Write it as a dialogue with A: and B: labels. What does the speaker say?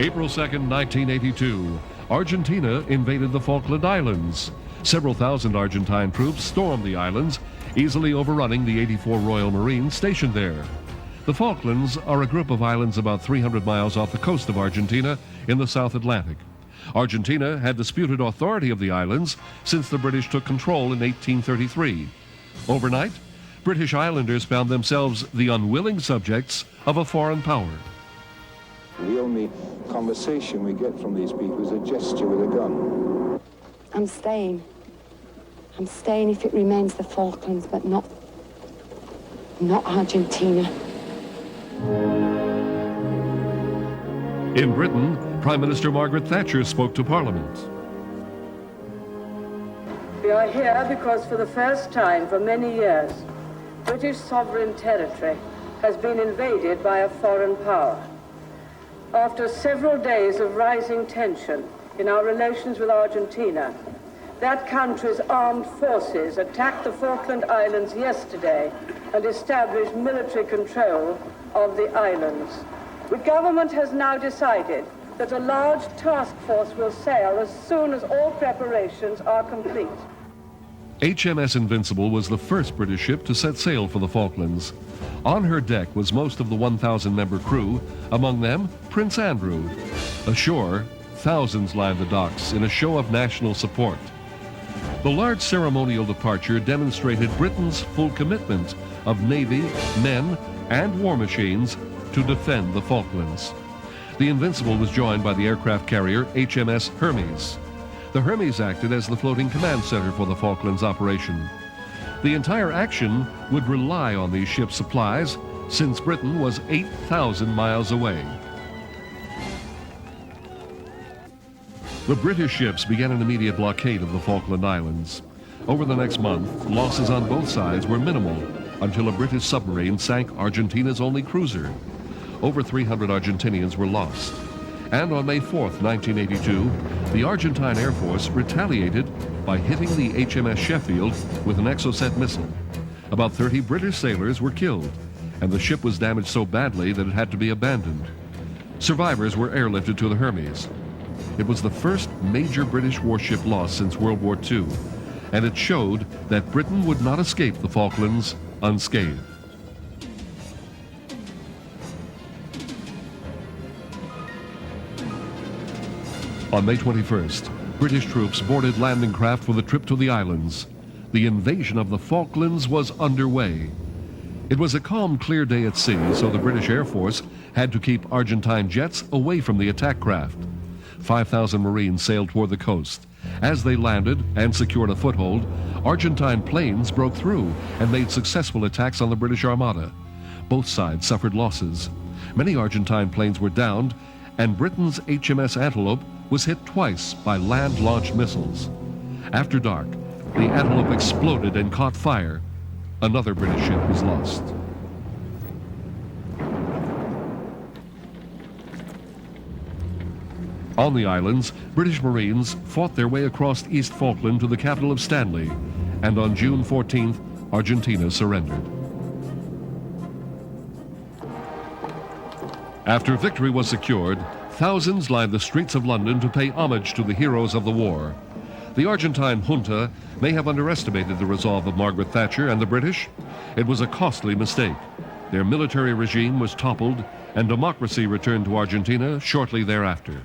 A: April 2nd, 1982, Argentina invaded the Falkland Islands. Several thousand Argentine troops stormed the islands, easily overrunning the 84 Royal Marines stationed there. The Falklands are a group of islands about 300 miles off the coast of Argentina in the South Atlantic. Argentina had disputed authority of the islands since the British took control in 1833. Overnight, British islanders found themselves the unwilling subjects of a foreign power.
B: The only conversation we get from these people is a gesture with a gun.
C: I'm staying. I'm staying if it remains the Falklands, but not Argentina.
A: In Britain, Prime Minister Margaret Thatcher spoke to Parliament.
D: We are here because for the first time for many years, British sovereign territory has been invaded by a foreign power. After several days of rising tension in our relations with Argentina, that country's armed forces attacked the Falkland Islands yesterday and established military control of the islands. The government has now decided that a large task force will sail as soon as all preparations are complete.
A: HMS Invincible was the first British ship to set sail for the Falklands. On her deck was most of the 1,000-member crew, among them Prince Andrew. Ashore, thousands lined the docks in a show of national support. The large ceremonial departure demonstrated Britain's full commitment of Navy, men, and war machines to defend the Falklands. The Invincible was joined by the aircraft carrier HMS Hermes. The Hermes acted as the floating command center for the Falklands operation. The entire action would rely on these ship supplies since Britain was 8,000 miles away. The British ships began an immediate blockade of the Falkland Islands. Over the next month, losses on both sides were minimal until a British submarine sank Argentina's only cruiser. Over 300 Argentinians were lost. And on May 4th, 1982, the Argentine Air Force retaliated by hitting the HMS Sheffield with an Exocet missile. About 30 British sailors were killed, and the ship was damaged so badly that it had to be abandoned. Survivors were airlifted to the Hermes. It was the first major British warship loss since World War II, and it showed that Britain would not escape the Falklands unscathed. On May 21st, British troops boarded landing craft for the trip to the islands. The invasion of the Falklands was underway. It was a calm, clear day at sea, so the British Air Force had to keep Argentine jets away from the attack craft. 5,000 Marines sailed toward the coast. As they landed and secured a foothold, Argentine planes broke through and made successful attacks on the British Armada. Both sides suffered losses. Many Argentine planes were downed, and Britain's HMS Antelope was hit twice by land-launched missiles. After dark, the Antelope exploded and caught fire. Another British ship was lost. On the islands, British Marines fought their way across East Falkland to the capital of Stanley, and on June 14th, Argentina surrendered. After victory was secured, thousands lined the streets of London to pay homage to the heroes of the war. The Argentine junta may have underestimated the resolve of Margaret Thatcher and the British. It was a costly mistake. Their military regime was toppled, and democracy returned to Argentina shortly thereafter.